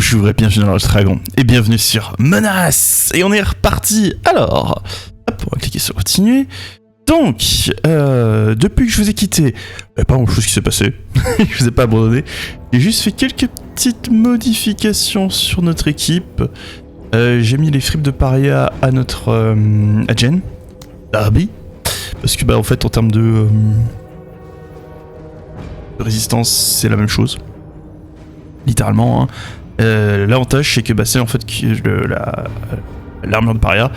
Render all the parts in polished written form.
Bonjour et bienvenue dans Lost Dragon et bienvenue sur Menace. Et on est reparti. Alors, hop, on va cliquer sur continuer. Donc, depuis que je vous ai quitté, pas grand chose qui s'est passé. Je vous ai pas abandonné. J'ai juste fait quelques petites modifications sur notre équipe. J'ai mis les fripes de paria à notre à Jen, Darby, parce que en fait en termes de résistance c'est la même chose, littéralement. Hein. L'avantage c'est que c'est en fait l'armure de paria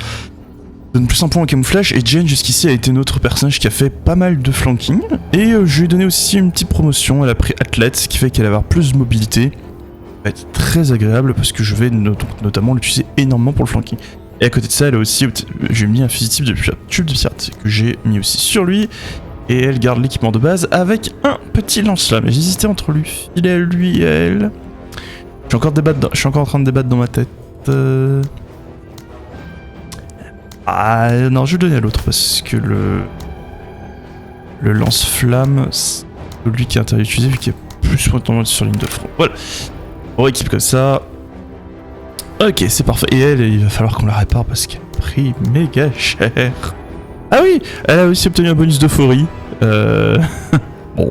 donne plus un point au camouflage, et Jen jusqu'ici a été notre personnage qui a fait pas mal de flanking, et je lui ai donné aussi une petite promotion. Elle a pris athlète, ce qui fait qu'elle va avoir plus de mobilité. Ça va être très agréable parce que je vais notamment l'utiliser énormément pour le flanking. Et à côté de ça, elle a aussi, j'ai mis un fusil type de tube de pirate que j'ai mis aussi sur lui, et elle garde l'équipement de base avec un petit lance-flamme. J'hésitais entre lui filer à lui et à elle. Je suis encore en train de débattre dans ma tête. Ah non, je vais le donner à l'autre parce que le lance-flamme, c'est lui qui est intéressé à utiliser vu qu'il y a plus de sur ligne de front. Voilà. On rééquipe comme ça. Ok, c'est parfait. Et elle, il va falloir qu'on la répare parce qu'elle a pris méga cher. Ah oui, elle a aussi obtenu un bonus d'euphorie. Bon,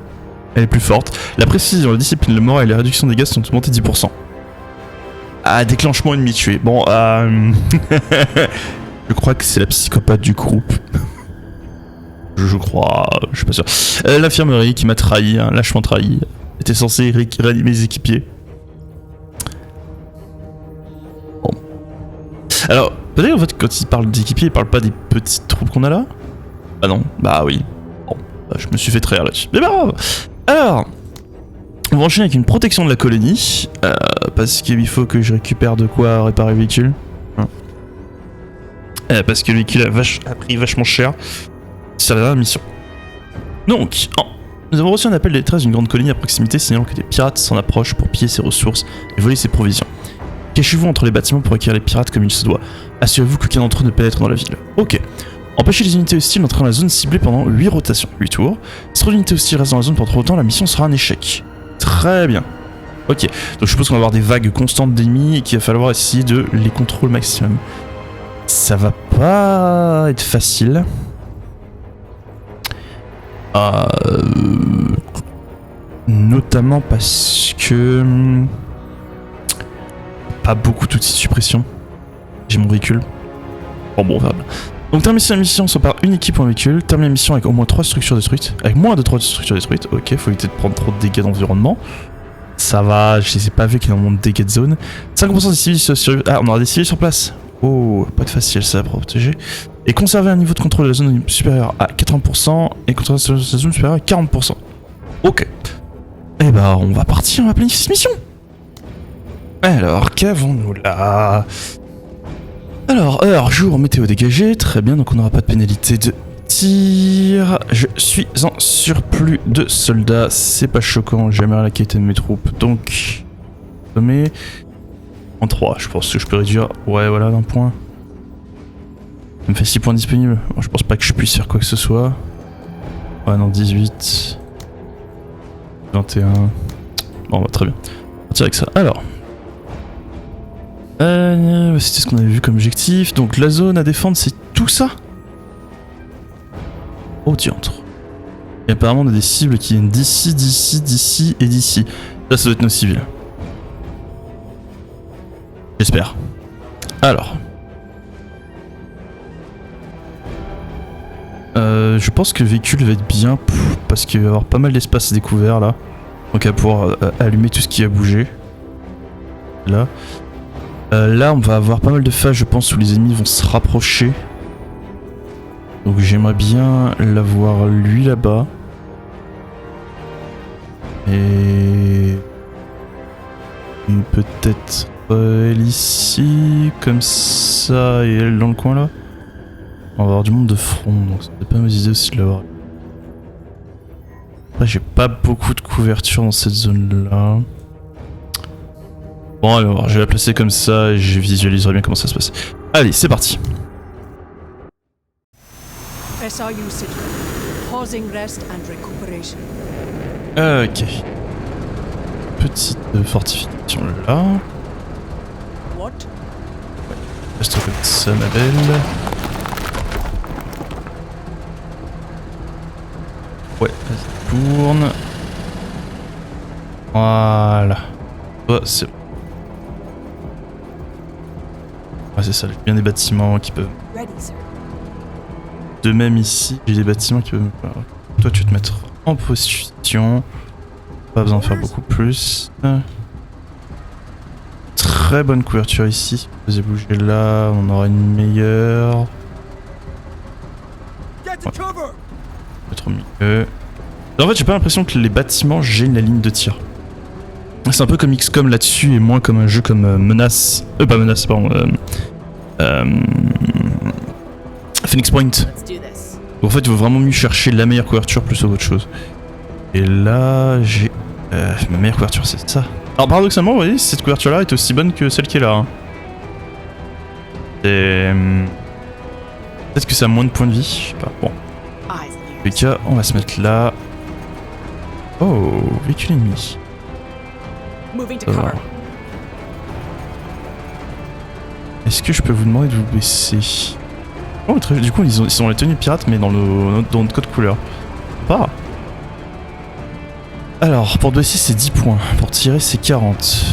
elle est plus forte. La précision, la discipline, le moral et la réduction des dégâts sont augmentés 10%. Ah, déclenchement ennemi tué. Bon, je crois que c'est la psychopathe du groupe. Je crois, je suis pas sûr. L'infirmerie qui m'a trahi, hein, lâchement trahi. Était censé réanimer mes équipiers. Bon. Alors, peut-être en fait, quand il parle d'équipiers, il parle pas des petites troupes qu'on a là? Ah non, bah oui. Bon, je me suis fait trahir là-dessus. Mais bah grave. Alors, on va enchaîner avec une protection de la colonie. Parce qu'il faut que je récupère de quoi réparer le véhicule. Parce que le véhicule a pris vachement cher. C'est la dernière mission. Donc, nous avons reçu un appel de détresse d'une grande colonie à proximité signalant que des pirates s'en approchent pour piller ses ressources et voler ses provisions. Cachez-vous entre les bâtiments pour accueillir les pirates comme il se doit. Assurez-vous qu'aucun d'entre eux ne pénètre dans la ville. Ok. Empêchez les unités hostiles d'entrer dans la zone ciblée pendant 8 rotations, 8 tours. Si trop d'unités hostiles restent dans la zone pendant trop longtemps, la mission sera un échec. Très bien. Ok. Donc je suppose qu'on va avoir des vagues constantes d'ennemis et qu'il va falloir essayer de les contrôler au maximum. Ça va pas être facile. Notamment parce que pas beaucoup d'outils de suppression. J'ai mon véhicule. Bon, on verra bien. Donc terminer la mission soit par une équipe ou un véhicule. Terminer la mission avec au moins 3 structures détruites. Avec moins de 3 structures détruites. Ok, faut éviter de prendre trop de dégâts d'environnement. Ça va, je les ai pas vu qu'il y a un monde de dégâts de zone. 50% des civils sur... Ah, on aura des civils sur place. Oh, pas de facile ça à protéger. Et conserver un niveau de contrôle de la zone supérieur à 80% et contrôler la zone supérieure à 40%. Ok. Et on va partir, on va planifier cette mission. Alors, qu'avons-nous là? Alors, heure, jour, météo dégagé, très bien, donc on n'aura pas de pénalité de tir. Je suis en surplus de soldats, c'est pas choquant, j'aimerais la qualité de mes troupes, donc... Sommet... En 3, je pense que je peux réduire, ouais voilà, d'un point. Ça me fait 6 points disponibles, bon, je pense pas que je puisse faire quoi que ce soit. Ouais non, 18... 21... Bon, très bien, on va partir avec ça. Alors... c'était ce qu'on avait vu comme objectif. Donc la zone à défendre, c'est tout ça. Oh diantre. Et apparemment on a des cibles qui viennent d'ici, d'ici, d'ici et d'ici. Ça doit être nos civils. J'espère. Alors. Je pense que le véhicule va être bien parce qu'il va y avoir pas mal d'espace découvert là. Donc à pouvoir allumer tout ce qui a bougé. Là. Là, on va avoir pas mal de phases, je pense, où les ennemis vont se rapprocher. Donc j'aimerais bien l'avoir lui là-bas. Et peut-être elle ici, comme ça, et elle dans le coin là. On va avoir du monde de front, donc c'est pas mauvaise idée aussi de l'avoir. Après, j'ai pas beaucoup de couverture dans cette zone-là. Bon alors, je vais la placer comme ça et je visualiserai bien comment ça se passe. Allez, c'est parti. Ok. Petite fortification là. Reste comme ça, ma belle. Ouais, vas-y, tourne. Voilà. Oh, c'est bon. Ouais, c'est ça, j'ai bien des bâtiments qui peuvent... De même ici, j'ai des bâtiments qui peuvent... Toi, tu vas te mettre en position. Pas besoin de faire beaucoup plus. Très bonne couverture ici. Vous allez bouger là, on aura une meilleure. Ouais. Peut-être au milieu. En fait, j'ai pas l'impression que les bâtiments gênent la ligne de tir. C'est un peu comme XCOM là-dessus et moins comme un jeu comme Menace. Pas Menace, pardon. Phoenix Point. En fait, il vaut vraiment mieux chercher la meilleure couverture plus qu'autre chose. Et là, j'ai... ma meilleure couverture, c'est ça. Alors paradoxalement, vous voyez, cette couverture-là est aussi bonne que celle qui est là. Hein. Et... peut-être que ça a moins de points de vie, je sais pas. Bon. En tous les cas, on va se mettre là. Oh, véhicule ennemi. Est-ce que je peux vous demander de vous baisser? Oh, du coup, ils sont les tenues pirates, mais dans notre code couleur. Pas. Alors, pour te baisser, c'est 10 points. Pour tirer, c'est 40.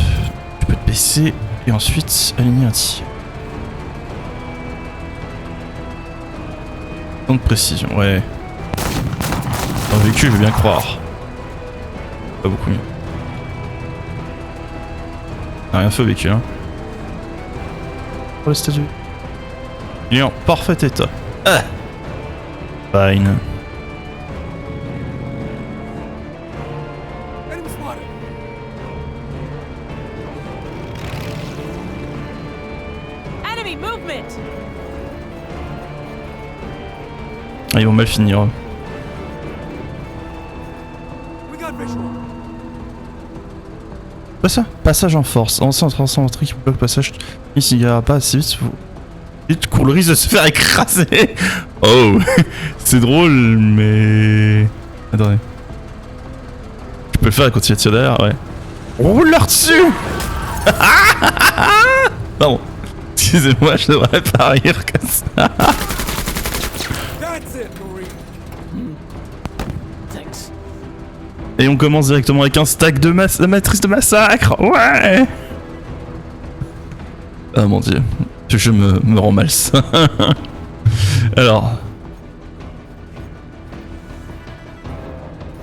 Tu peux te baisser et ensuite aligner un tir. Temps de précision, ouais. Dans le véhicule, je veux bien croire. Pas beaucoup mieux. On a rien fait au véhicule, hein. Pour le statut. Il est en parfait état. Ah. Fine. Ah, ils vont mal finir. Pas ça. Passage en force. Ancien infanterie qui bloque passage. Ici, il n'y aura pas assez vite. Vite, court le risque de se faire écraser. Oh, c'est drôle, mais... Attendez. Je peux le faire et continuer à tirer derrière, ouais. Roule leur dessus. Pardon. Excusez-moi, je devrais pas rire comme ça. Et on commence directement avec un stack de matrice de massacre. Ouais. Ah mon dieu. Ce jeu me rend malsain. Alors.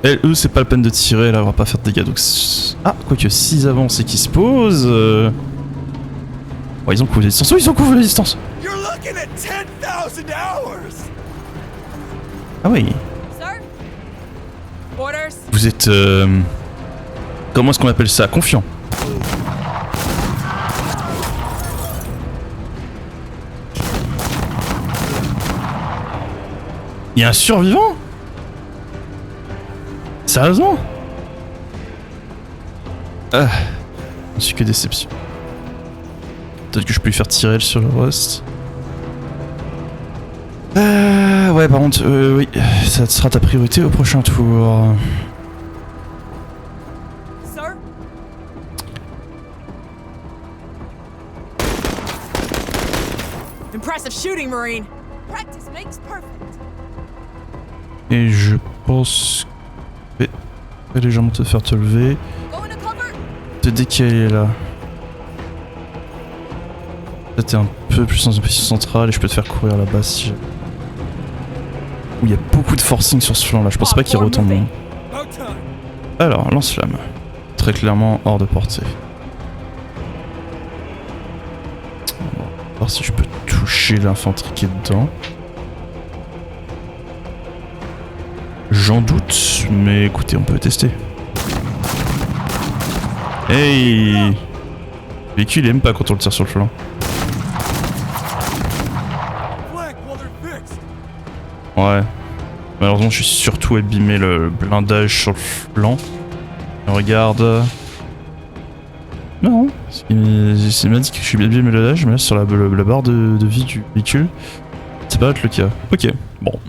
Et eux, c'est pas la peine de tirer, là, on va pas faire de dégâts. Donc ah, quoique, s'ils avancent et qu'ils se posent... Ouais, ils ont couvert la distance. Oh, ils ont couvert la distance. Ah oui. Vous êtes... comment est-ce qu'on appelle ça? Confiant. Il y a un survivant? Sérieusement? Ah, je suis que déception. Peut-être que je peux lui faire tirer sur le reste. Ouais, par contre, oui, ça sera ta priorité au prochain tour. Impressive shooting, Marine. Practice makes perfect. Et je pense que je vais légèrement te faire te lever. Te décaler là. Là t'es un peu plus dans une position centrale et je peux te faire courir là-bas si j'ai... Il y a beaucoup de forcing sur ce flanc là, je pense pas qu'il y ait autant de monde. Alors, lance-flamme. Très clairement hors de portée. On va voir si je peux toucher l'infanterie qui est dedans. J'en doute, mais écoutez, on peut tester. Hey! Le véhicule il aime pas quand on le tire sur le flanc. Ouais. Malheureusement, je suis surtout abîmé le blindage sur le flanc. Regarde. Non, il m'a dit que je suis abîmé le blindage, mais là sur la barre de vie du véhicule, c'est pas être le cas. Ok, bon.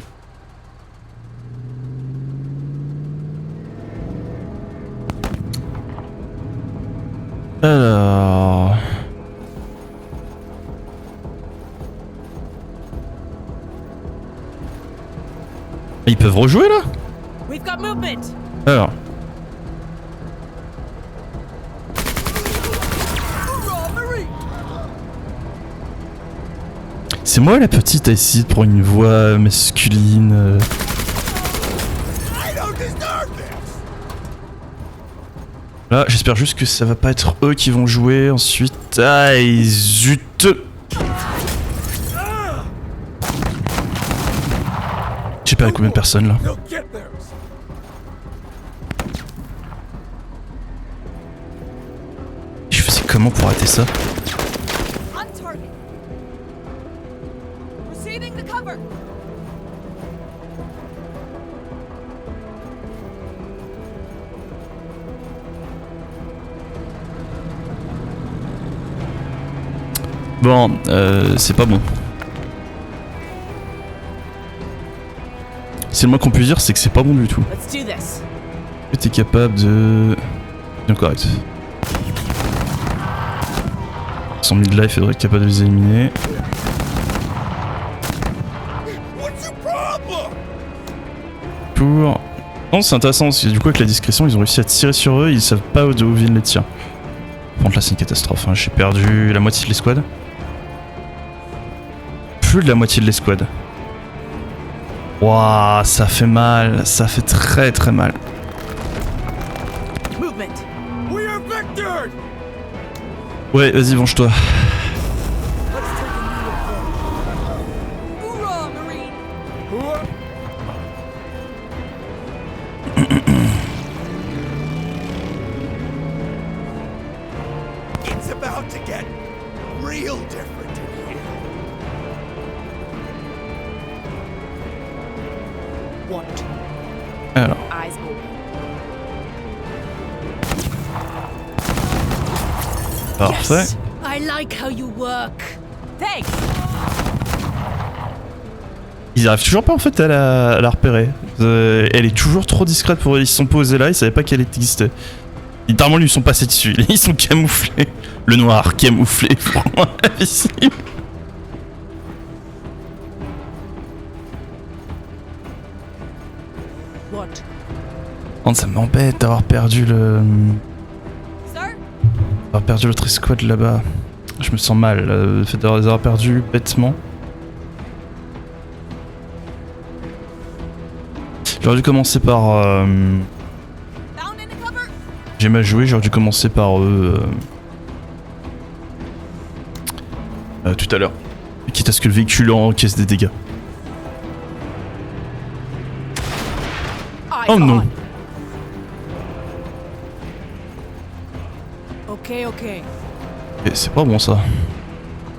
Alors... Ils peuvent rejouer là? We've got movement. Alors. Hoorah, Marine! C'est moi la petite à essayer de prendre une voix masculine. I don't deserve this. Là, j'espère juste que ça va pas être eux qui vont jouer ensuite. Ah, zut! J'ai perdu combien de personnes là? They'll get theirs. Je faisais comment pour arrêter ça? On target. Receiving the cover. Bon, c'est pas bon. C'est le moins qu'on puisse dire, c'est que c'est pas bon du tout. Let's do this. Est-ce que t'es capable de... Bien correct. Sans mid-life, il faudrait être capable de les éliminer. What's your problem? Pour... Non, c'est intéressant, parce que du coup avec la discrétion, ils ont réussi à tirer sur eux, ils savent pas d'où viennent les tirs. Par contre là c'est une catastrophe, hein. J'ai perdu la moitié de l'escouade. Plus de la moitié de l'escouade. Waouh, ça fait mal, ça fait très très mal. Movement. We are vectored. Ouais, vas-y, venge-toi. Let's take a new approach. Hoorah, Marine! It's about to get real different in here. What? Alors, Eyes open. parfait. Yes, I like how you work. Thanks. Ils arrivent toujours pas en fait à la repérer. Elle est toujours trop discrète pour eux. Ils se sont posés là, ils savaient pas qu'elle existait. Littéralement, ils lui sont passés dessus. Ils sont camouflés. Le noir camouflé, vraiment invisible. What? Oh, ça m'embête d'avoir perdu Sir? d'avoir perdu l'autre escouade là-bas. Je me sens mal, le fait d'avoir les avoir perdus bêtement. J'aurais dû commencer par... Found in the cover? J'ai mal joué, j'aurais dû commencer par eux... tout à l'heure. Quitte à ce que le véhicule encaisse des dégâts. Eyes Oh non. on. Okay, okay. Et c'est pas bon ça.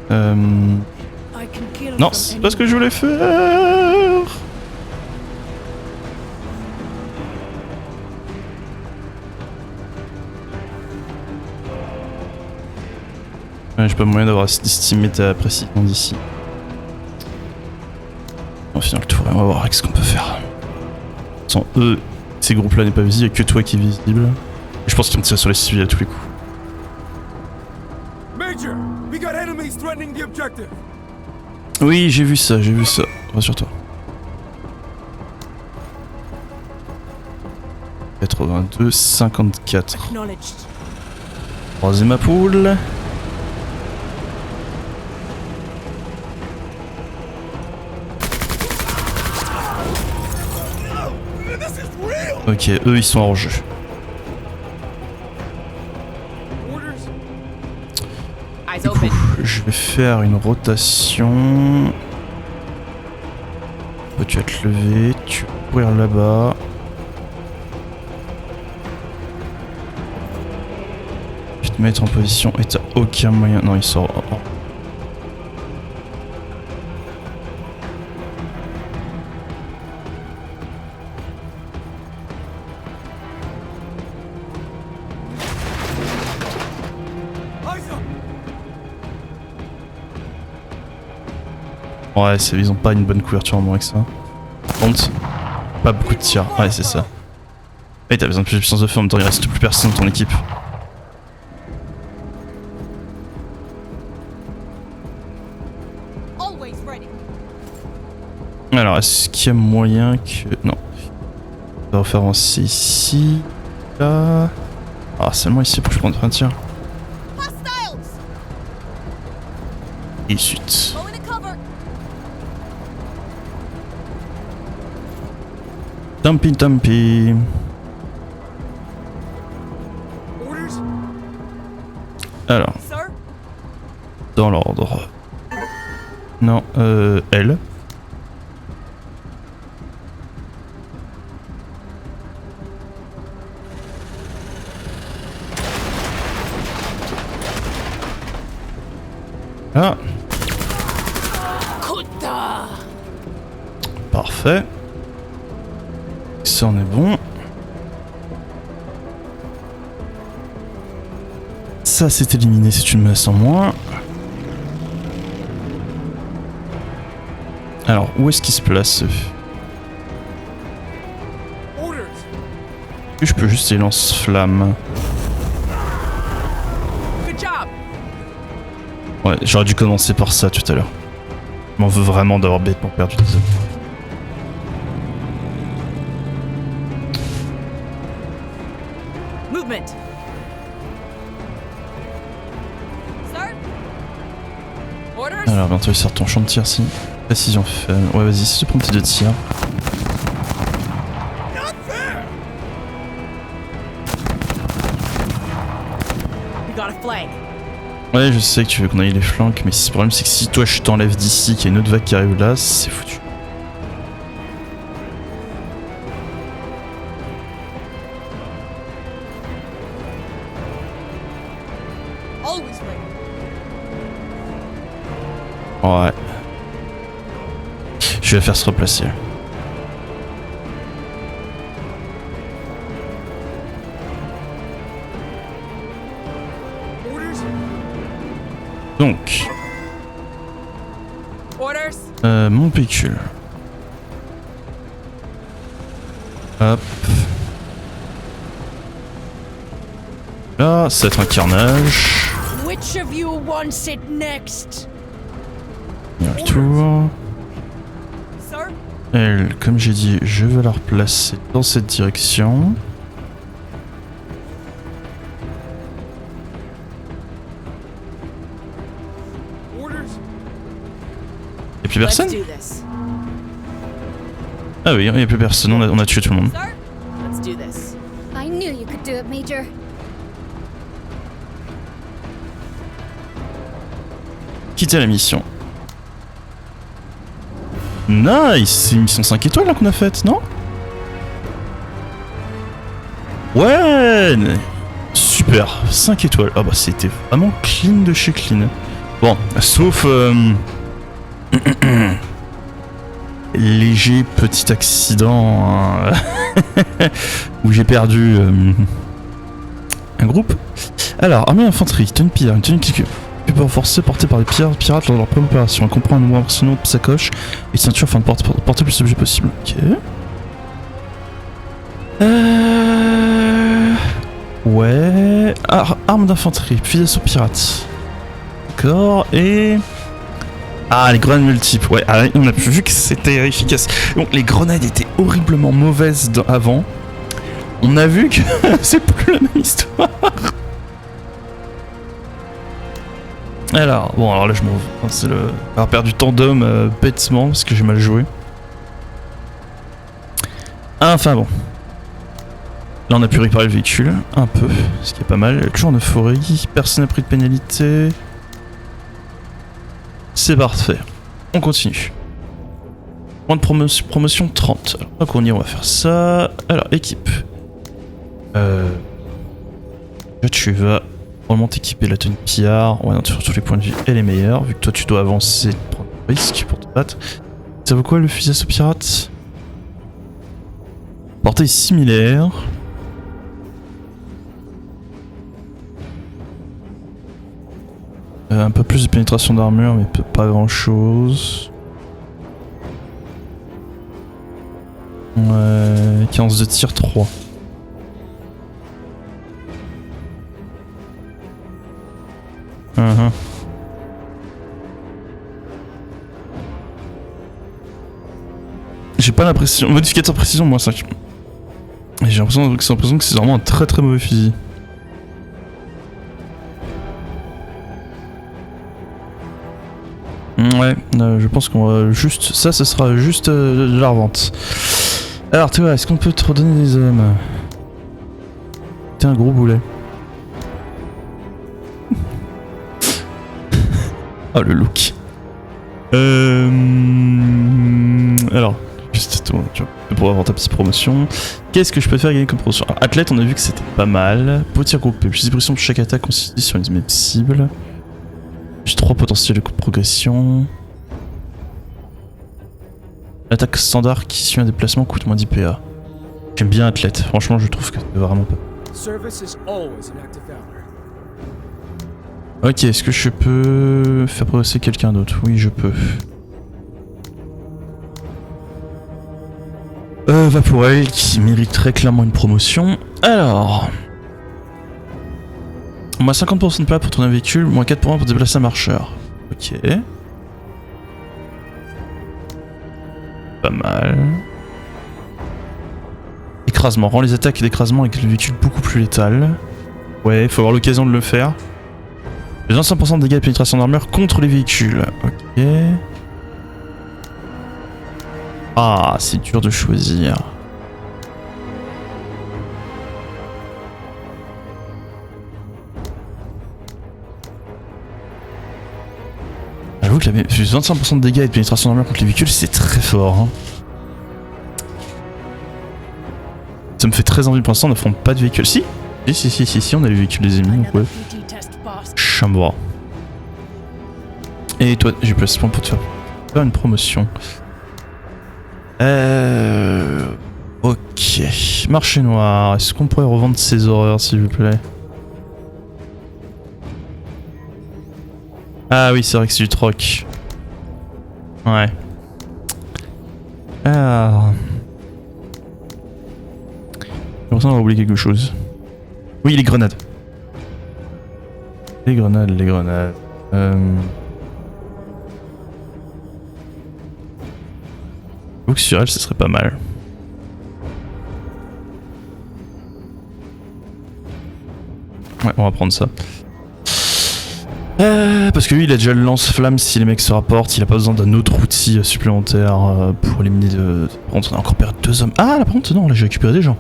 I can kill Non, from c'est any- pas ce que je voulais faire. Ouais, j'ai pas moyen d'avoir estimé ta précision d'ici. On va finir le tour et on va voir avec ce qu'on peut faire. Sans eux, ces groupes-là n'est pas visible, il n'y a que toi qui est visible. Et je pense qu'ils vont tirer sur les civils à tous les coups. Major, we got enemies threatening the objective. Oui, j'ai vu ça, rassure-toi. 82, 54. Acknowledged. Croisez ma poule. This is real. Ok, eux ils sont hors jeu. Orders. Eyes Du coup, open. je vais faire une rotation. Toi, tu vas te lever, tu vas courir là-bas. Je vais te mettre en position et t'as aucun moyen. Non, il sort. Oh. Eyes up. Ouais, ils ont pas une bonne couverture en moins que ça. Par contre, pas beaucoup de tirs. Ouais, c'est ça. Et t'as besoin de plus de puissance de feu, en même temps il reste plus personne dans ton équipe. Always ready. Alors, est-ce qu'il y a moyen que... Non. On va refaire avancer ici. Là... Ah, seulement ici pour que je prenne un tir. Hostiles! Et suite. Go into cover. Tampi. Orders? Alors, Sir? dans l'ordre. Non, elle. Ah, Kutta! parfait. Ça en est bon. Ça c'est éliminé, c'est une menace en moins. Alors, où est-ce qu'il se place Orders! Je peux juste les lance-flammes. Good job! Ouais, j'aurais dû commencer par ça tout à l'heure. Je m'en veux vraiment d'avoir bêtement perdu des hommes. Movement! Sir? Orders? Alors, bientôt il sort ton champ de tir si. Précision faible. Ouais, vas-y, si tu prends tes 2 tirs. We got a flag. Ouais, je sais que tu veux qu'on aille les flancs, mais le problème c'est que si toi je t'enlève d'ici, qu'il y a une autre vague qui arrive là, c'est foutu. Always ready. Ouais. Je vais la faire se replacer. Orders? Donc, Orders? mon véhicule. Hop. Là, ça va être un carnage. Which of you wants it next? Il y a le tour. Sir? Elle, comme j'ai dit, je vais la replacer dans cette direction. Orders? Y'a plus personne? Let's do this. Ah oui, il n'y a plus personne, on a tué tout le monde. Sir? Let's do this. I knew you could do it, Major. Quitter la mission. Nice, c'est une mission 5 étoiles là qu'on a faite, non? Ouais, super, 5 étoiles. Ah bah c'était vraiment clean de chez clean. Bon, sauf léger petit accident hein, où j'ai perdu un groupe. Alors, armée d'infanterie, tenue pierre, une tenue qui peut renforcer portée par les pirates lors de leur première opération. Elle comprend un nombre impressionnant de sacoches et de ceintures afin de porter le plus d'objets possible. Ok. Ouais. Arme d'infanterie, fusil d'assaut pirate. D'accord, et... Ah, les grenades multiples. Ouais, on a vu que c'était efficace. Donc, les grenades étaient horriblement mauvaises avant. On a vu que c'est plus la même histoire. Alors là je m'en vais. C'est le avoir perdu tant d'hommes bêtement parce que j'ai mal joué. Enfin bon. Là on a pu réparer le véhicule, un peu, ce qui est pas mal. Toujours en euphorie, personne n'a pris de pénalité. C'est parfait. On continue. Point de promotion 30. Alors donc on y on va faire ça. Alors équipe. Là tu vas probablement t'équiper la tenue pillard. Ouais, non, sur tous les points de vue, elle est meilleure. Vu que toi, tu dois avancer, prendre un risque pour te battre. Ça vaut quoi le fusil d'assaut pirate? Portée similaire. Un peu plus de pénétration d'armure, mais pas grand chose. Ouais, 15 de tir 3. J'ai pas l'impression. Modificateur de précision, moins 5. Et j'ai l'impression que c'est vraiment un très très mauvais fusil. Ouais, je pense qu'on va juste... Ça, ce sera juste de la revente. Alors, toi, est-ce qu'on peut te redonner des hommes? T'es un gros boulet. Oh, le look. Alors, juste toi, tu vois, pour avoir ta petite promotion. Qu'est-ce que je peux faire gagner comme promotion? Alors, athlète, on a vu que c'était pas mal. Potier groupé, plus de pression pour chaque attaque constituée sur une même cible. J'ai 3 potentiels de coup de progression. L'attaque standard qui suit un déplacement coûte moins 10 PA. J'aime bien athlète, franchement je trouve que c'est vraiment pas. Service is always an act of valor. Ok, est-ce que je peux faire progresser quelqu'un d'autre? Oui, je peux. Vaporel qui mériterait clairement une promotion. Alors... Moins 50% de PA pour tourner un véhicule, moins 4% pour déplacer un marcheur. Ok. Pas mal. Écrasement. Rend les attaques d'écrasement avec le véhicule beaucoup plus létales. Ouais, faut avoir l'occasion de le faire. Les 100% de dégâts de pénétration d'armure contre les véhicules. Ok. Ah, c'est dur de choisir. J'avoue que 25% de dégâts et de pénétration d'armure contre les véhicules, c'est très fort. Hein. Ça me fait très envie pour l'instant, on n'affronte pas de véhicules. Si, on a les véhicules des ennemis, donc ouais. Chambra. Et toi, j'ai placé ce point pour te faire une promotion. Ok. Marché noir. Est-ce qu'on pourrait revendre ces horreurs, s'il vous plaît? Ah oui, c'est vrai que c'est du troc. Ouais. Alors... J'ai l'impression d'avoir oublié quelque chose. Oui, les grenades. Les grenades. J'avoue que sur elle, ce serait pas mal. Ouais, on va prendre ça. Parce que lui, il a déjà le lance-flamme si les mecs se rapportent. Il a pas besoin d'un autre outil supplémentaire pour éliminer de... Par contre, on a encore perdu 2 hommes. Ah, là, par contre, non, là, j'ai récupéré des gens.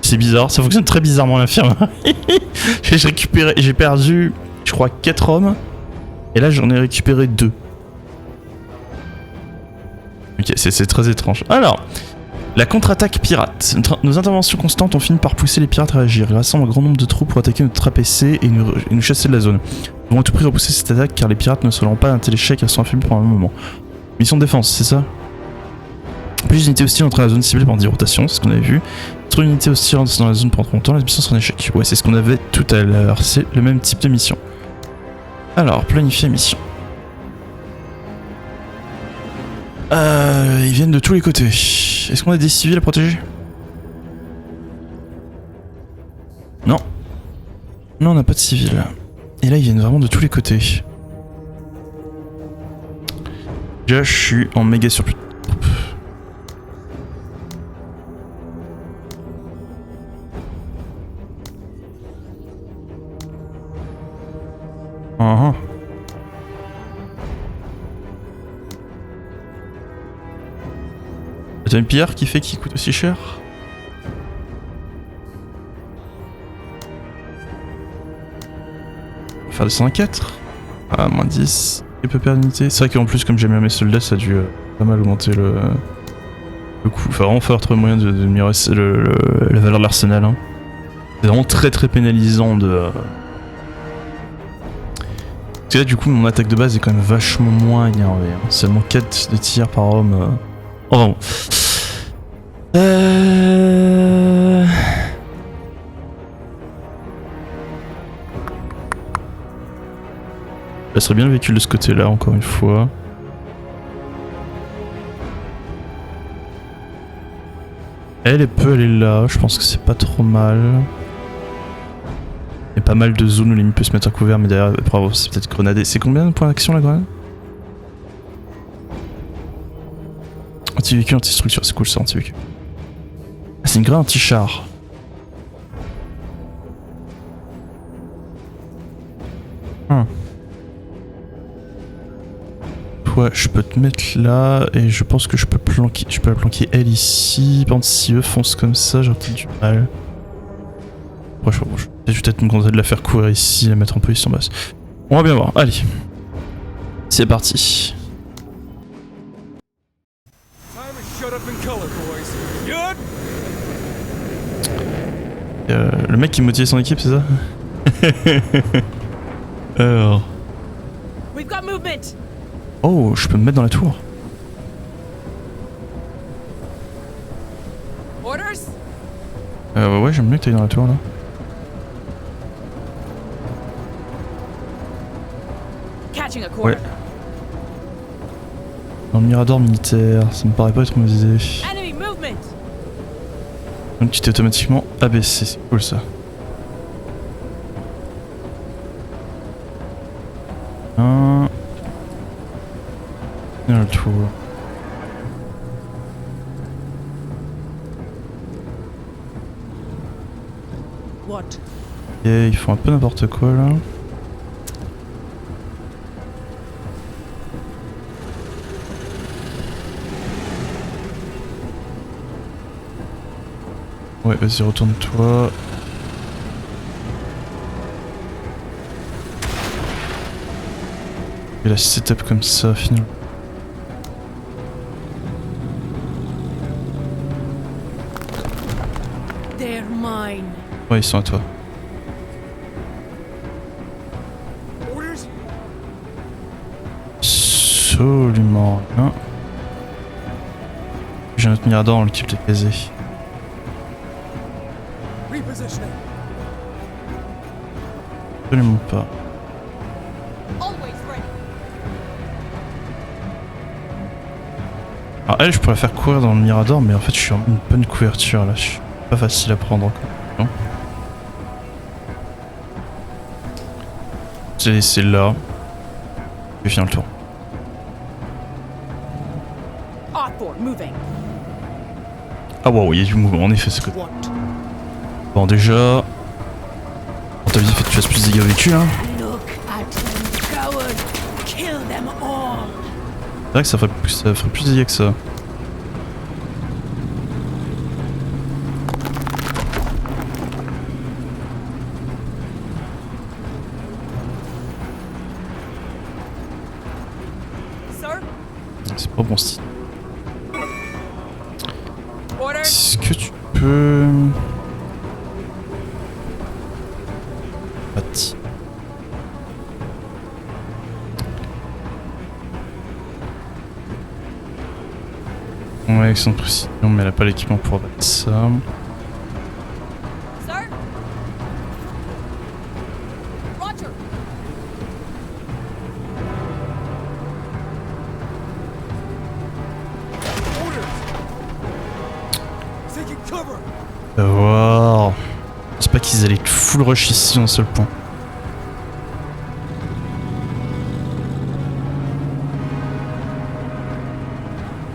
C'est bizarre, ça fonctionne très bizarrement l'infirmerie. J'ai perdu, je crois, 4 hommes. Et là, j'en ai récupéré 2. Ok, c'est très étrange. Alors, la contre-attaque pirate. Nos interventions constantes ont fini par pousser les pirates à agir. Ils rassemblent un grand nombre de troupes pour attaquer notre APC et nous chasser de la zone. Nous devons à tout prix repousser cette attaque car les pirates ne seront pas un tel échec et sont affaiblis pendant un moment. Mission de défense, c'est ça? Plus d'unités hostiles entre la zone ciblée pendant 10 rotations, c'est ce qu'on avait vu. Trop d'unités hostiles dans la zone pendant trop longtemps, la mission sera un échec. Ouais, c'est ce qu'on avait tout à l'heure. C'est le même type de mission. Alors, planifier mission. Ils viennent de tous les côtés. Est-ce qu'on a des civils à protéger? Non. Non, on n'a pas de civils. Et là, ils viennent vraiment de tous les côtés. Déjà, je suis en méga surplus de troupes. T'as une pierre qui fait qu'il coûte aussi cher? On va faire des 104. Ah, moins 10. Et peu perdre d'unité. C'est vrai qu'en plus, comme j'aime bien mes soldats, ça a dû pas mal augmenter le coût. Enfin, vraiment falloir trouver moyen de améliorer la valeur de l'arsenal. Hein. C'est vraiment très pénalisant de... Parce que là, du coup, mon attaque de base est quand même vachement moins énervée. Hein. Seulement 4 de tir par homme. Oh, vraiment. Ça serait bien le véhicule de ce côté-là, encore une fois. Elle peut aller là, je pense que c'est pas trop mal. y a pas mal de zones où l'ennemi peut se mettre à couvert, mais derrière, bravo, c'est peut-être grenadé. C'est combien de points d'action la grenade? Anti-véhicule, anti-structure, c'est cool ça, anti-véhicule. Ah, c'est une grenade anti-char. Ouais, je peux te mettre là et je pense que je peux planquer. Je peux la planquer elle ici. Par contre, si eux foncent comme ça, j'aurais peut-être du mal. Ouais, je vais peut-être me contenter de la faire courir ici et la mettre en position basse. On va bien voir. Allez. C'est parti. Time is shut up in color, boys. Good? Le mec qui motive son équipe, c'est ça? Alors. We've got movement. Oh, je peux me mettre dans la tour. Orders? Ouais, j'aime mieux que t'ailles dans la tour là. Catching a corner. Ouais. Dans le mirador militaire, ça me paraît pas être une mauvaise idée. Enemy movement. Donc tu t'es automatiquement abaissé, c'est cool ça. Bien le tour. What? Et ils font un peu n'importe quoi là. Ouais, vas-y, retourne-toi. Et la setup comme ça, finalement. They're mine. Ouais, ils sont à toi. Orders? Absolument rien. J'ai un autre mirador, le type de casé. Repositioning. Absolument pas. Always ready. Alors elle, je pourrais la faire courir dans le mirador, mais en fait je suis en une bonne couverture là. Je suis pas facile à prendre encore. Non. J'ai laissé là. Je vais finir le tour. Hawthorne moving. Ah waouh, il y a du mouvement en effet, c'est cool. What? Bon déjà... On t'a dit fait que tu fasses plus de dégâts au véhicule hein. Look at them, coward. Kill them all. C'est vrai que ça ferait plus de dégâts que ça. Sir? C'est pas bon style. Orders? Est-ce que tu peux... Pat. Ouais, excellente précision, mais elle a pas l'équipement pour battre ça. Sir? Roger. Orders! Taking cover! Wow. Je pense pas qu'ils allaient full rush ici en un seul point.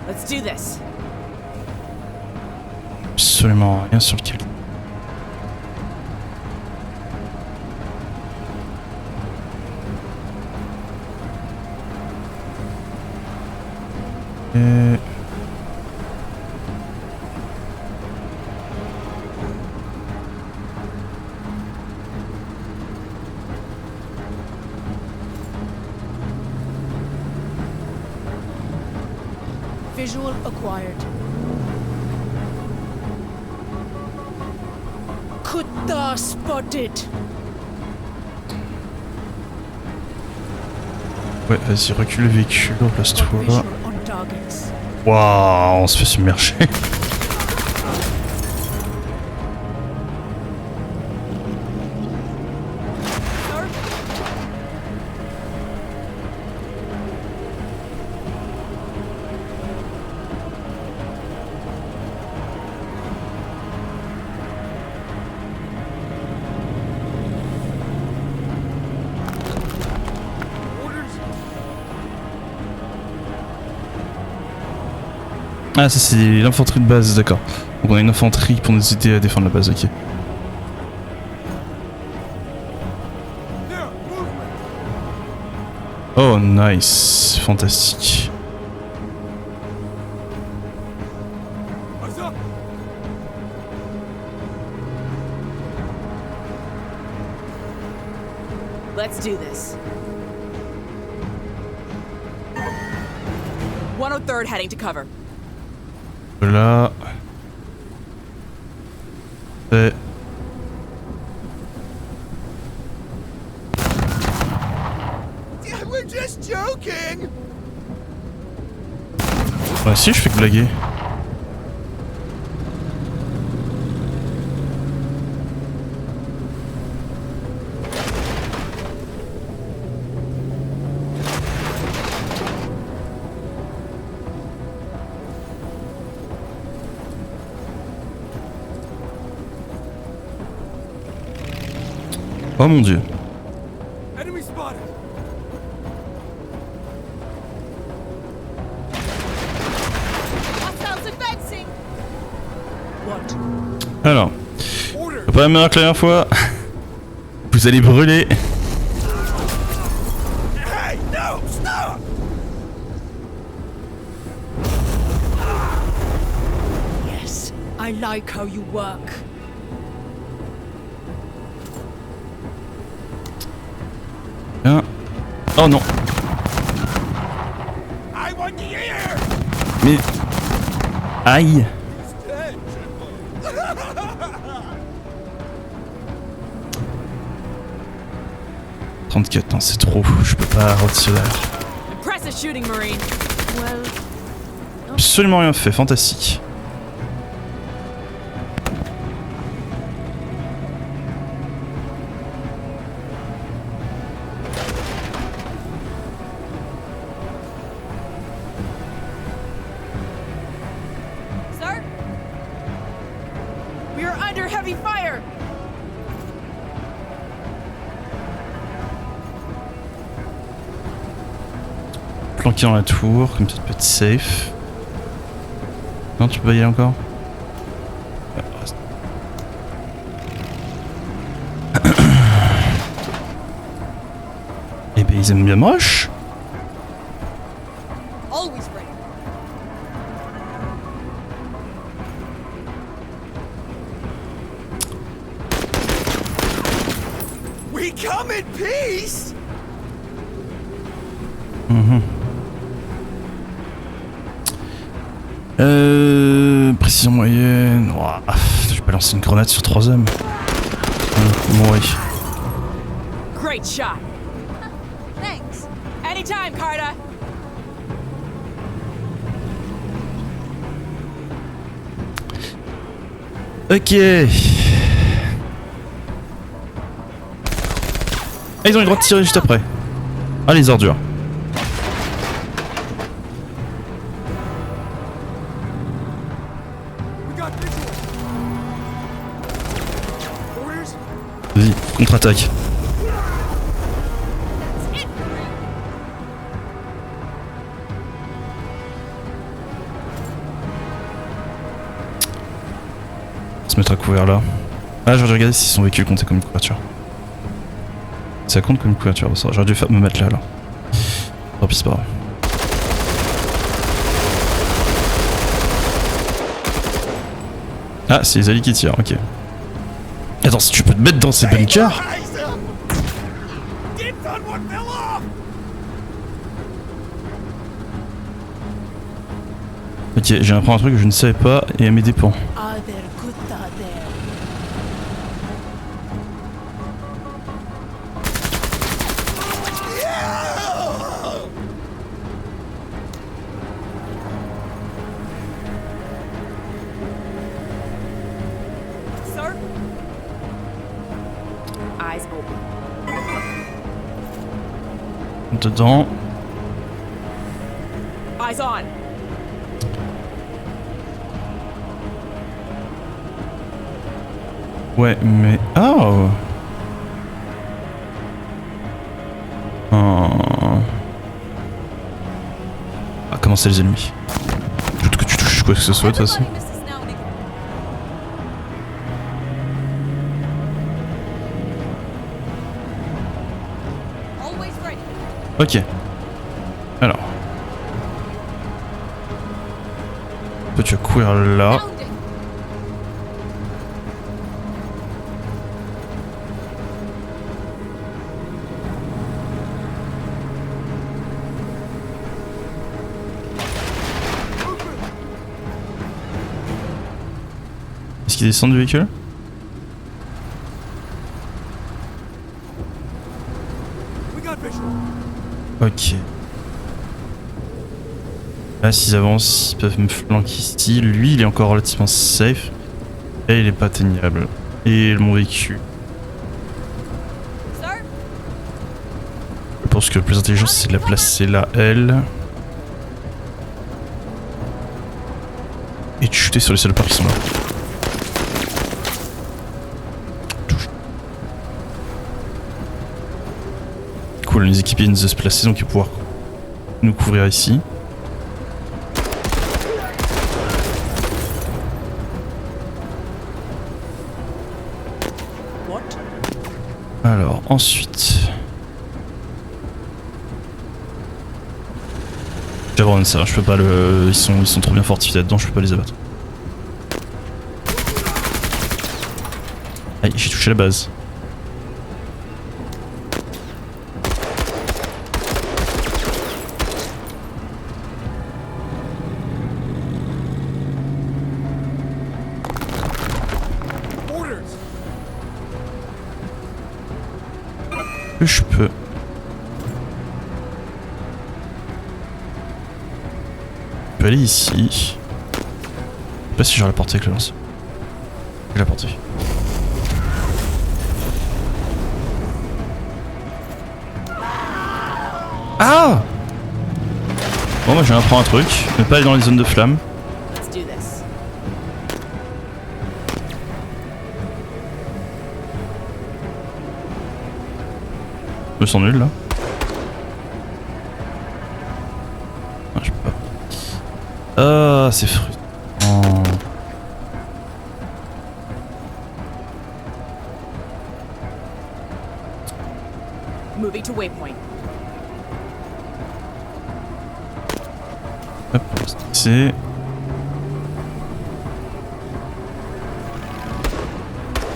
Let's do this. Absolument rien sur lequel. Et... Visual acquired. Kutta spotted. Ouais, vas-y, recule le véhicule, place-toi. Visual on targets. Waouh, on se fait submerger. Sir? Ah, ça c'est l'infanterie de base, d'accord. Donc on a une infanterie pour nous aider à défendre la base, ok. There, movement. Oh, nice. Fantastique. Eyes up. Let's do this. 103rd heading to cover. Là. Et... Yeah, we're just joking. Bah si, je fais que blaguer. Oh mon dieu. Enemy spotted. Hostiles advancing. What? Alors, Order. pas la meilleure que la dernière fois. Vous allez brûler. Hey, no, stop! Yes, I like how you work. Hein. Oh non. I want you here! Mais... Aïe. Dead. 34, non c'est trop. Je peux pas retirer. Impressive shooting, Marine. Well, Absolument rien fait, fantastique. sir? We are under heavy fire. Planqué dans la tour, comme ça tu peux être safe. Non, tu peux pas y aller encore? Ouais, reste. Eh ben ils aiment bien moche. Always ready. We come in peace! Précision moyenne. Ouah, je vais pas lancer une grenade sur 3 hommes. Bon, oui. Great shot. Thanks. Anytime, Carter. Ok. Ah, ils ont eu le droit de tirer juste après. Ah, les ordures. We got visual. Orders. Vas-y, contre-attaque. On va se mettre à couvert là. Ah, j'aurais dû regarder si son véhicule comptait comme une couverture. Ça compte comme une couverture, ça. J'aurais dû me mettre là, là. Tant pis, c'est pas grave. Ah, c'est les alliés qui tirent, ok. Attends, si tu peux te mettre dans ces bunkers. Heiser! Dibs on what fell off! Ok, j'ai appris un truc que je ne savais pas et à mes dépens. Are there Gutta there? Sir? Eyes open. Dedans. Eyes on. Ouais, mais... Oh! Oh. Ah, comment c'est les ennemis? touche quoi que ce soit de toute façon. Everybody misses now and again. Always ready. Ok. Alors. Toi tu vas courir là. Pounding. Est-ce qu'il descend du véhicule? We got visual. Ok. Là s'ils avancent, ils peuvent me flanquer ici. Lui il est encore relativement safe. Et il est pas atteignable. Et mon véhicule. Sir? Je pense que le plus intelligent c'est de la placer là, elle. Et de chuter sur les salopards qui sont là. Touche. Cool, les équipiers viennent de se placer donc ils vont pouvoir nous couvrir ici. What? Alors, ensuite. J'abandonne ça, je peux pas le. Ils sont trop bien fortifiés là-dedans, je peux pas les abattre. Aïe, j'ai touché la base. Orders. Que je peux. Je peux aller ici. Je sais pas si j'aurai la portée avec le lance. J'ai la portée. Ah! Bon, moi je viens d'apprendre un truc. Ne pas aller dans les zones de flammes. Let's do this. Je me sens nul là. Ah, je peux pas. Ah, c'est frustrant. Moving to waypoint. Hop, c'est.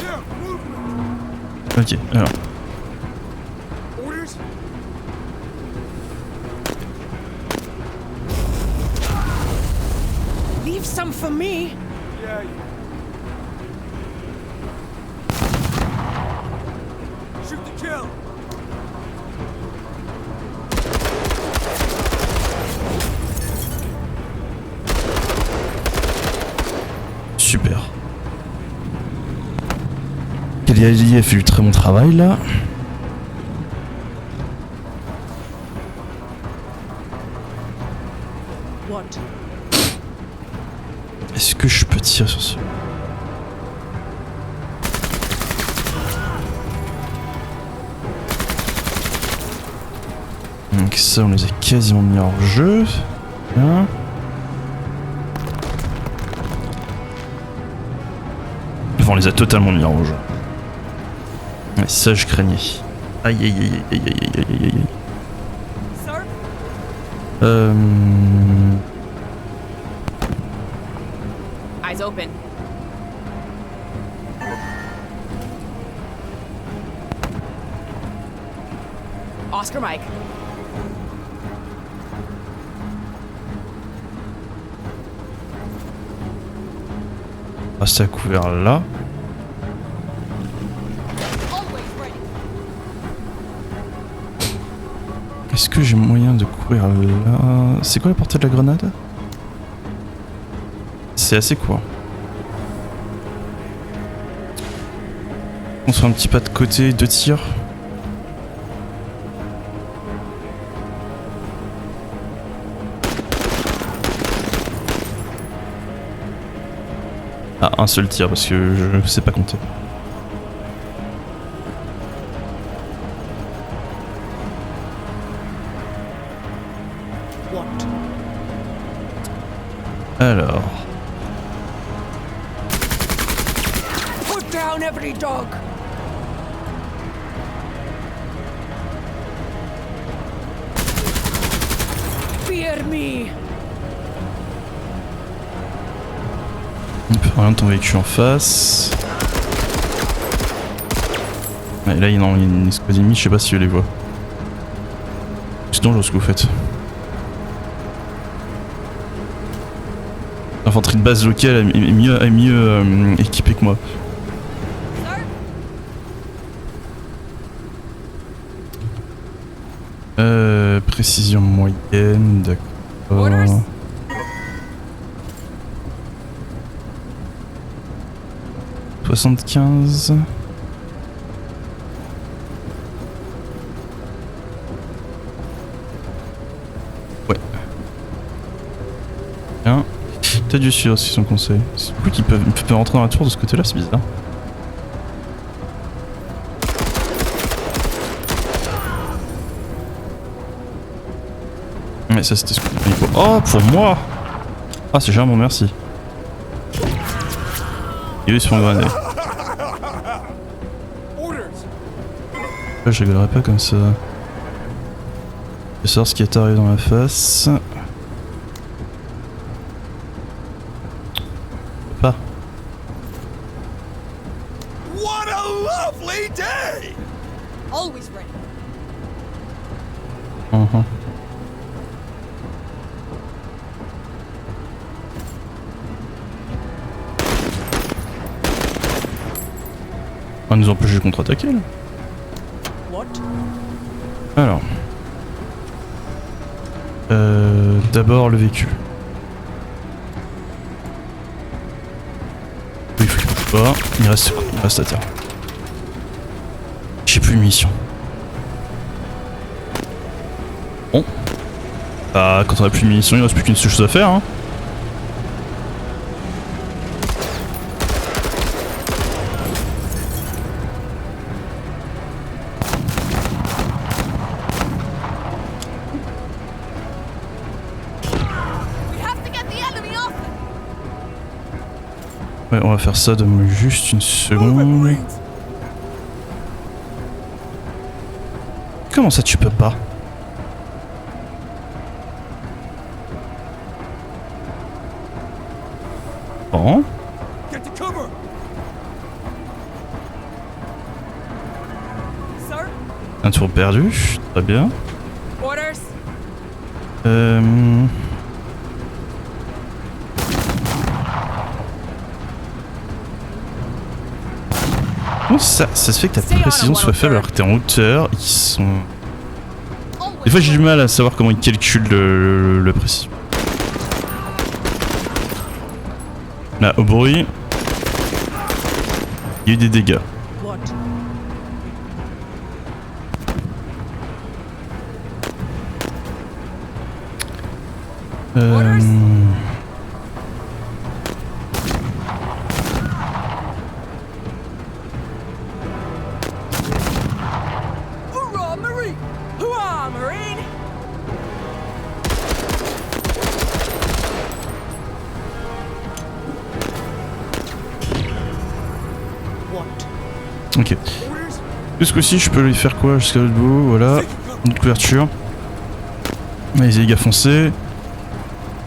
Yeah, movement. Ok, alors. Orders. Leave some for me. Yeah. Shoot to kill. Super. Kaliali a fait du très bon travail là. What? Est-ce que je peux tirer sur ce... Donc ça on les a quasiment mis hors jeu. Bien. Enfin on les a totalement mis hors jeu. Ouais, ça je craignais. Aïe aïe aïe aïe aïe aïe aïe aïe aïe. Sir? Eyes open. Oscar Mike. Rester à couvert là. Always ready. Est-ce que j'ai moyen de courir là? C'est quoi la portée de la grenade? C'est assez court. On se fait un petit pas de côté, 2 tirs. Ah, un seul tir parce que je sais pas compter. What? Alors. Put down every dog. Fear me. Rien de ton véhicule en face. Et là, il y a une escouade ennemie, je sais pas si je les vois. C'est dangereux ce que vous faites. L'infanterie de base locale est mieux équipée que moi. Précision moyenne, d'accord. 75. Ouais. Bien. T'as dû suivre si son conseil. C'est beaucoup qui peuvent rentrer dans la tour de ce côté-là, c'est bizarre. Mais ça c'était ce qu'on a dit. Oh, pour moi! Ah, c'est charmant, merci. Et eux ils se font glaner. Je rigolerai pas comme ça. Je vais savoir ce qui est arrivé dans la face. Pas. What a lovely day! Always ready. On va nous empêcher de contre-attaquer là. What? Alors. D'abord le véhicule. Oui, il faut qu'il bouge pas. Il reste à terre. J'ai plus de munitions. Bon. Bah, quand on a plus de munitions, il reste plus qu'une seule chose à faire, hein. Ouais, on va faire ça, donne-moi juste une seconde. Comment ça tu peux pas? Bon. Get to cover. Sir? Un tour perdu, très bien. Orders? Comment ça se fait que ta précision soit faible alors que t'es en hauteur? Ils sont... Des fois j'ai du mal à savoir comment ils calculent le précision. Là, au bruit, il y a eu des dégâts. What? Hoorah, Marine! Hoorah, Marine! What? Ok. Ce coup-ci, je peux lui faire quoi jusqu'à l'autre bout? Voilà, une couverture. Là, les dégâts foncés.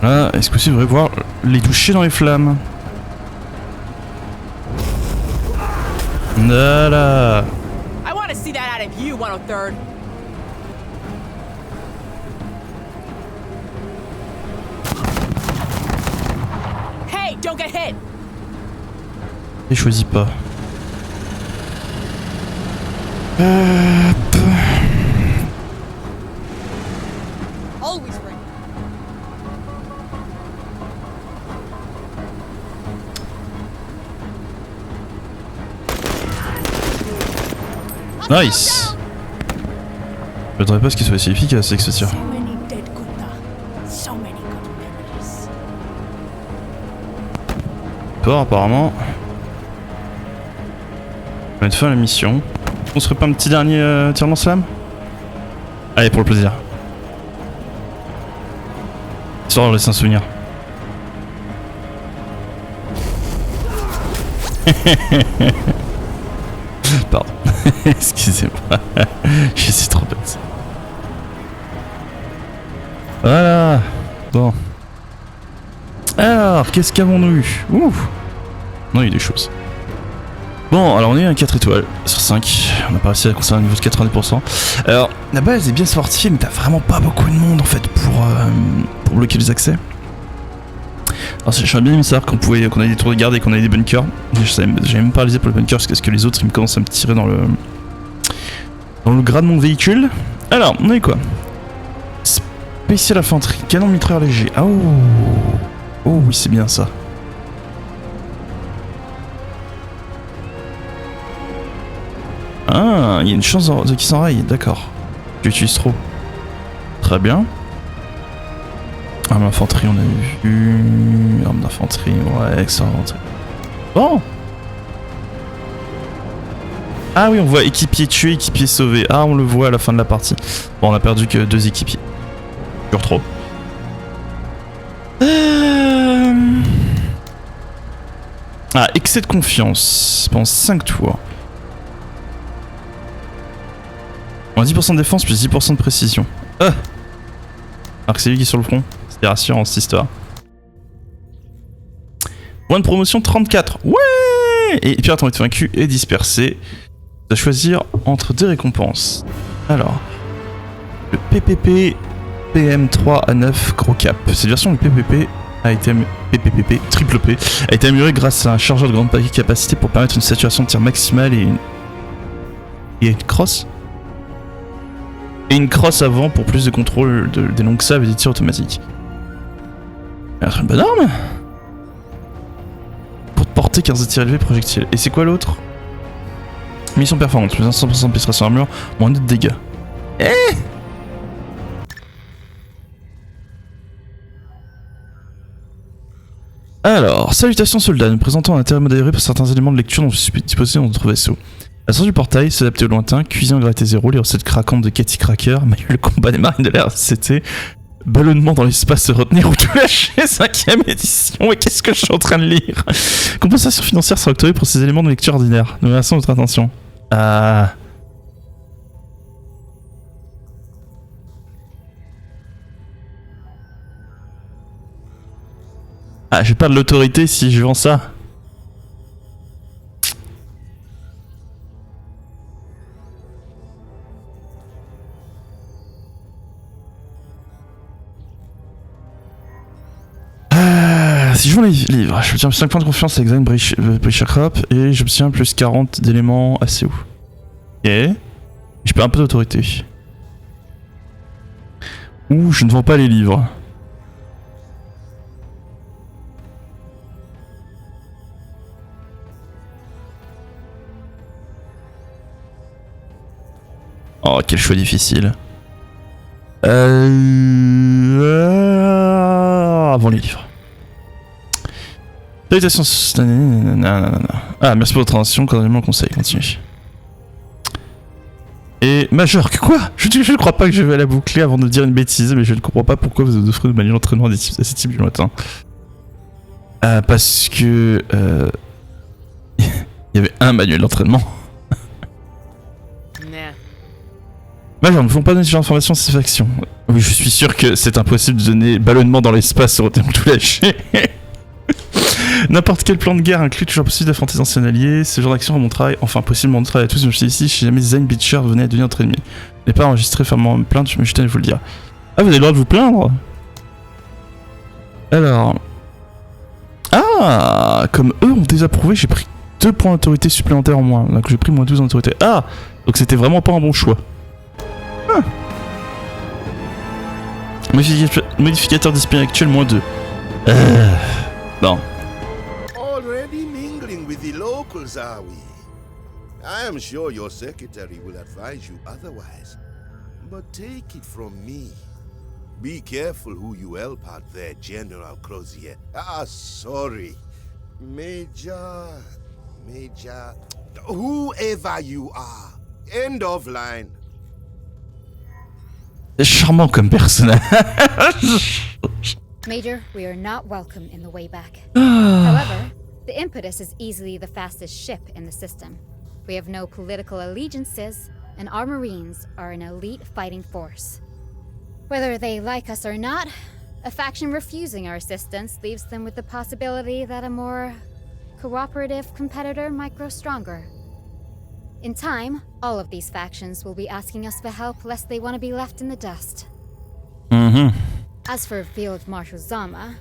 Là, est-ce que vous voudrez voir les toucher dans les flammes? Voilà. I want to see that out of you, 103rd. Hey, don't get hit. Et choisis pas. Always ready. Nice. Je voudrais pas ce qu'il soit si efficace avec ce tir. So many dead Gutta. So many good memories. Port apparemment. On va mettre fin à la mission. On se ferait pas un petit dernier tir lance-flamme? Allez, pour le plaisir. Histoire de laisser un souvenir. Pardon. Excusez-moi. Je suis trop bête. Voilà. Bon. Alors, qu'est-ce qu'avons-nous eu? Ouh. Non, il y a des choses. Bon, alors on est à 4 étoiles sur 5. On a pas réussi à conserver un niveau de 90%. Alors, la base est bien fortifiée, mais t'as vraiment pas beaucoup de monde en fait pour bloquer les accès. Alors, j'aurais bien aimé savoir qu'on avait des tours de garde et qu'on avait des bunkers. J'avais même pas réalisé pour les bunkers parce que les autres ils me commencent à me tirer dans le gras de mon véhicule. Alors, on a quoi? Spécial infanterie, canon mitrailleur léger. Oh, oh oui, c'est bien ça. Ah, il y a une chance de qu'il s'enraye, d'accord. J'utilise trop. Très bien. Arme d'infanterie, on a vu. Arme d'infanterie, ouais, excellent. Bon. Ah oui, on voit équipier tué, équipier sauvé. Ah, on le voit à la fin de la partie. Bon, on a perdu que 2 équipiers. Sur trop. Ah, excès de confiance. Pendant 5 tours. On a 10% de défense plus 10% de précision. Alors que c'est lui qui est sur le front. C'est rassurant cette histoire. Point de promotion 34. Ouais. Et pirate ont été vaincus et dispersés. Tu dois choisir entre 2 récompenses. Alors. Le PPP PM3 à 9 gros cap. Cette version du PPP a été triple P a été améliorée grâce à un chargeur de grande capacité pour permettre une saturation de tir maximale et une crosse. Et une crosse avant pour plus de contrôle des longues saves et des tirs automatiques. C'est une bonne arme. Pour porter 15 de tirs élevés projectiles. Et c'est quoi l'autre? Mission performante, plus 100% de pénétration armure, moins de dégâts. Alors, salutations soldats, nous présentons un intérêt modéré pour certains éléments de lecture dont je suis disposé dans notre vaisseau. La source du portail, s'adapter au lointain, cuisine en gratté 0, les recettes craquantes de Katy Cracker, manuel combat des marines de la RCT, ballonnement dans l'espace se retenir ou tout lâcher, 5ème édition, mais qu'est-ce que je suis en train de lire? Compensation financière sera octroyée pour ces éléments de lecture ordinaire. Nous remercions votre attention. Ah, je vais perdre l'autorité si je vends ça. Si je vends les livres, j'obtiens 5 points de confiance avec Zayn Breacher Crop et j'obtiens plus 40 d'éléments assez hauts. Ok. Je perds un peu d'autorité. Ouh, je ne vends pas les livres. Oh, quel choix difficile. Avant les livres. Salutations. Ah, merci pour votre attention, cordialement conseil, continuez. Et Major, quoi? Je ne crois pas que je vais la boucler avant de dire une bêtise, mais je ne comprends pas pourquoi vous offrez de manuel d'entraînement à ces types du matin. Parce que... il y avait un manuel d'entraînement. Major, ne font pas donner ce genre d'informations à ces factions. Oui, je suis sûr que c'est impossible de donner ballonnement dans l'espace sur le tout lâché. N'importe quel plan de guerre inclut toujours possible d'affronter les anciens alliés. Ce genre d'action remontera, enfin possiblement remontera à tous. Je suis ici si jamais Zayn Breacher venait à devenir notre ennemi. Je n'ai pas enregistré fermement une plainte, mais je tenais à vous le dire. Ah, vous avez le droit de vous plaindre? Alors... Ah, comme eux ont désapprouvé, j'ai pris 2 points d'autorité supplémentaires en moins. Donc j'ai pris moins 12 en autorité. Ah, donc c'était vraiment pas un bon choix. Ah. Modificateur d'esprit actuel, moins 2. Bon. Already mingling with the locals, are we? I am sure your secretary will advise you otherwise. But take it from me. Be careful who you help out there, General Crozier. Ah, sorry. Major... Whoever you are. End of line. C'est charmant comme personnage. Major, we are not welcome in the way back. However, The Impetus is easily the fastest ship in the system. We have no political allegiances, and our Marines are an elite fighting force. Whether they like us or not, a faction refusing our assistance leaves them with the possibility that a more cooperative competitor might grow stronger. In time, all of these factions will be asking us for help lest they want to be left in the dust. As for Field Marshal Zama,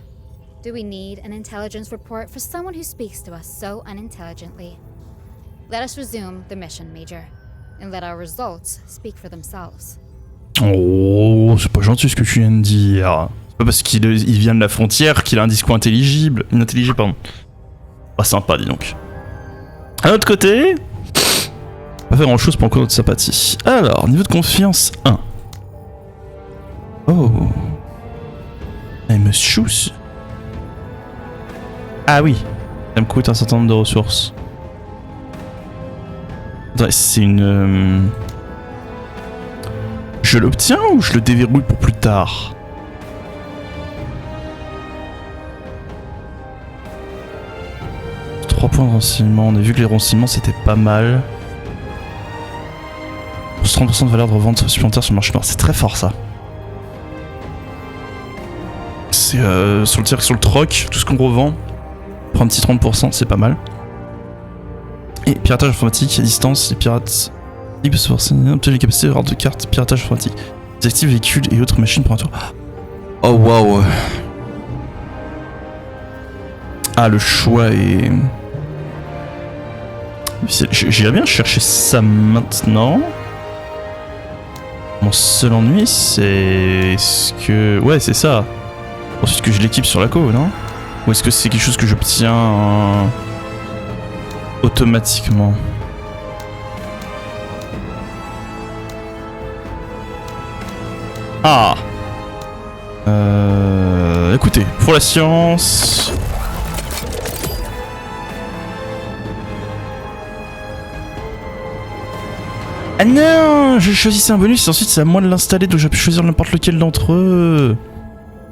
do we need an intelligence report for someone who speaks to us so unintelligently? Let us resume the mission, Major, and let our results speak for themselves. Oh, c'est pas gentil ce que tu viens de dire. C'est pas parce qu'il vient de la frontière qu'il a un discours intelligible. Inintelligible, pardon. Pas sympa, dis donc. À l'autre côté, pas faire grand chose pour encore notre sympathie. Alors, niveau de confiance 1. Oh. Elle me chousse. Ah oui. Ça me coûte un certain nombre de ressources. Attends, c'est une... Je l'obtiens ou je le déverrouille pour plus tard? Trois points de renseignement. On a vu que les renseignements c'était pas mal. 30% de valeur de revente supplémentaire sur le marché noir. C'est très fort ça. C'est sur le troc, tout ce qu'on revend. Prend un petit 30%, c'est pas mal. Et piratage informatique à distance, les pirates. Ils peuvent se forcer à obtenir les capacités de carte piratage informatique. Désactive véhicules et autres machines pour un tour. Oh waouh. Ah, le choix est. J'irais bien chercher ça maintenant. Mon seul ennui, c'est ce que. Ouais, c'est ça. Ensuite que je l'équipe sur la co, non? Ou est-ce que c'est quelque chose que j'obtiens automatiquement? Ah. Écoutez, pour la science. Ah non, j'ai choisi un bonus et ensuite c'est à moi de l'installer, donc j'ai pu choisir n'importe lequel d'entre eux.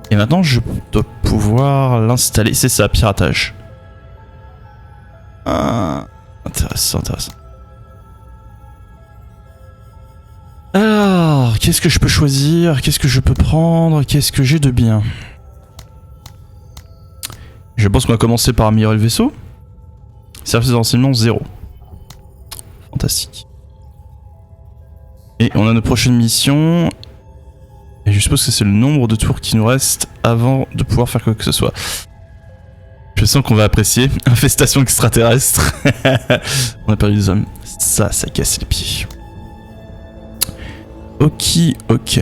Et maintenant je dois pouvoir l'installer, c'est ça, piratage. Ah, intéressant, intéressant. Alors, qu'est-ce que je peux choisir? Qu'est-ce que je peux prendre? Qu'est-ce que j'ai de bien? Je pense qu'on va commencer par améliorer le vaisseau. Service de renseignement 0. Fantastique. Et on a notre prochaine mission. Et je suppose que c'est le nombre de tours qui nous reste avant de pouvoir faire quoi que ce soit. Je sens qu'on va apprécier. Infestation extraterrestre. On a perdu des hommes. Ça casse les pieds. Ok, ok.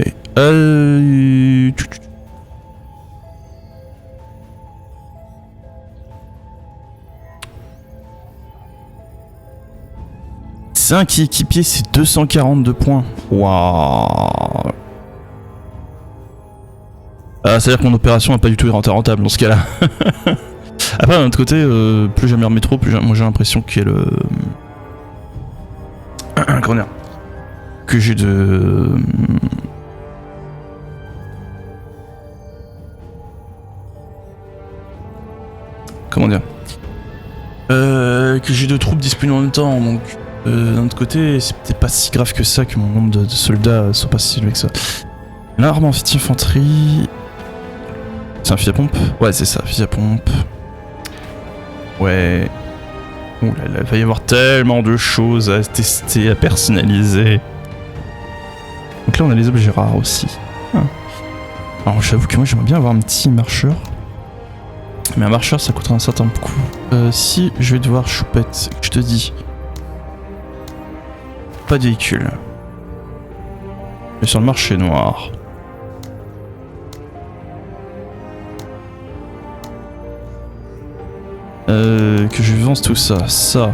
Cinq équipiers, c'est 242 points. Waouh. Ah, c'est-à-dire que mon opération n'a pas du tout été rentable dans ce cas-là. Après, d'un autre côté, plus j'améliore le métro, plus moi j'ai l'impression qu'il y a le... Comment dire, que j'ai de... Comment dire, que j'ai de troupes disponibles en même temps, donc d'un autre côté, c'est peut-être pas si grave que ça que mon nombre de soldats soit pas si élevé que ça. L'arme anti-infanterie... C'est un fusil à pompe? Ouais, c'est ça, fusil à pompe. Ouais. Ouh là là, il va y avoir tellement de choses à tester, à personnaliser. Donc là, on a les objets rares aussi. Ah. Alors, j'avoue que moi, j'aimerais bien avoir un petit marcheur. Mais un marcheur, ça coûtera un certain coût. Si je vais devoir choupette, je te dis. Pas de véhicule. Mais sur le marché noir. Que je vende tout ça, ça.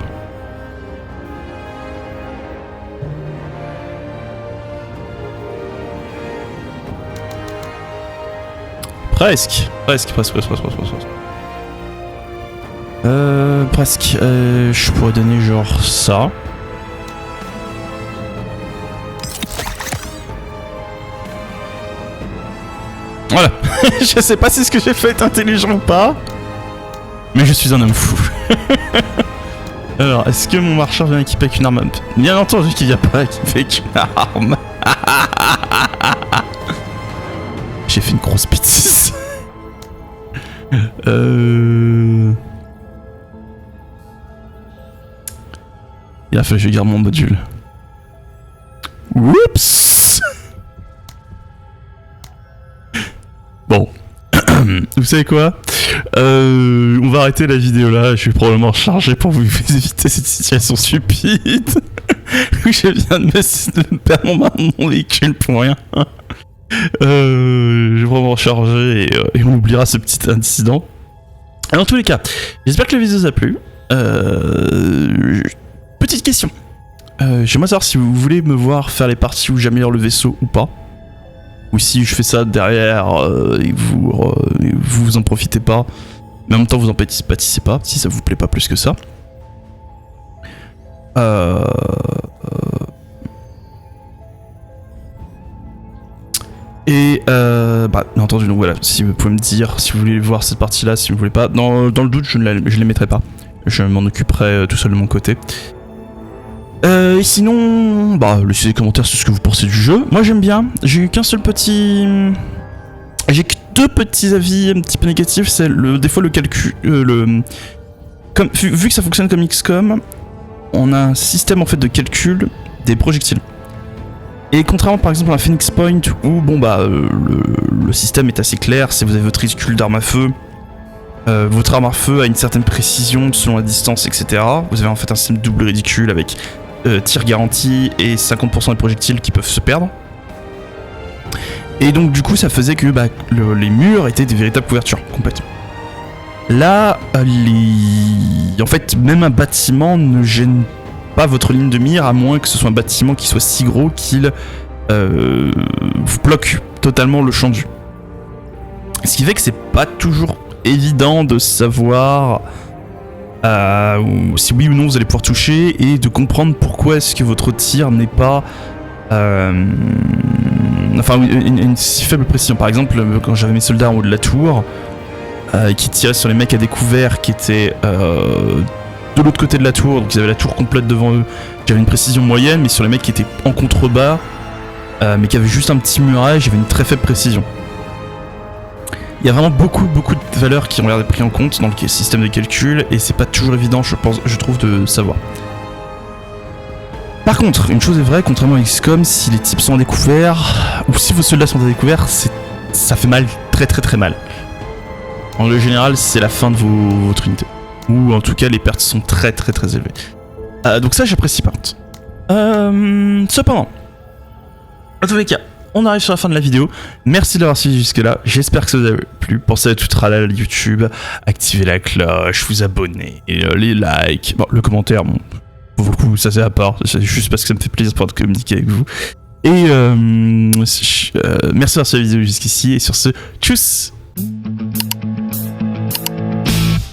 Presque. Je pourrais donner genre ça. Voilà. Je sais pas si ce que j'ai fait est intelligent ou pas. Mais je suis un homme fou. Alors, est-ce que mon marcheur vient équipé avec une arme? Bien entendu qu'il vient pas équipé avec une arme. J'ai fait une grosse bêtise. Il a fallu que je garde mon module. Oups. Bon. Vous savez quoi? On va arrêter la vidéo là. Je vais probablement charger pour vous éviter cette situation stupide. Où je viens de me perdre mon véhicule pour rien. Je vais vraiment recharger et on oubliera ce petit incident. Alors, en tous les cas, j'espère que la vidéo vous a plu. Petite question. J'aimerais savoir si vous voulez me voir faire les parties où j'améliore le vaisseau ou pas. Ou si je fais ça derrière et vous en profitez pas. Mais en même temps vous en pâtissez pas, si ça vous plaît pas plus que ça. Bien entendu, donc voilà, si vous pouvez me dire si vous voulez voir cette partie là, si vous voulez pas. Dans le doute, je les mettrai pas. Je m'en occuperai tout seul de mon côté. Et sinon, laissez des commentaires sur ce que vous pensez du jeu. Moi j'aime bien, j'ai eu qu'un seul petit... J'ai que 2 petits avis un petit peu négatifs, c'est des fois le calcul... Vu que ça fonctionne comme XCOM, on a un système en fait de calcul des projectiles. Et contrairement par exemple à Phoenix Point où le système est assez clair, si vous avez votre réticule d'arme à feu, votre arme à feu a une certaine précision selon la distance, etc. Vous avez en fait un système de double réticule avec tir garanti et 50% des projectiles qui peuvent se perdre. Et donc du coup ça faisait que les murs étaient des véritables couvertures complètement. Là, en fait même un bâtiment ne gêne pas votre ligne de mire à moins que ce soit un bâtiment qui soit si gros qu'il vous bloque totalement le champ de vue. Ce qui fait que c'est pas toujours évident de savoir si oui ou non vous allez pouvoir toucher et de comprendre pourquoi est-ce que votre tir n'est pas une si faible précision. Par exemple, quand j'avais mes soldats en haut de la tour qui tiraient sur les mecs à découvert qui étaient de l'autre côté de la tour, donc ils avaient la tour complète devant eux, j'avais une précision moyenne, mais sur les mecs qui étaient en contrebas mais qui avaient juste un petit muraille, j'avais une très faible précision. Il y a vraiment beaucoup de valeurs qui ont l'air d'être prises en compte dans le système de calcul et c'est pas toujours évident, je trouve, de savoir. Par contre, une chose est vraie, contrairement à XCOM, si les types sont à découvert ou si vos soldats sont à découvert, ça fait mal, très mal. En règle générale, c'est la fin de votre unité. Ou en tout cas, les pertes sont très élevées. Donc ça, j'apprécie par contre. Cependant, en tous les cas, on arrive sur la fin de la vidéo. Merci d'avoir suivi jusque là. J'espère que ça vous a plu. Pensez à tout tralala YouTube, activez la cloche, vous abonner, les likes, le commentaire, pour le coup, ça c'est à part. C'est juste parce que ça me fait plaisir de pouvoir communiquer avec vous. Et merci d'avoir suivi la vidéo jusqu'ici. Et sur ce, tchuss!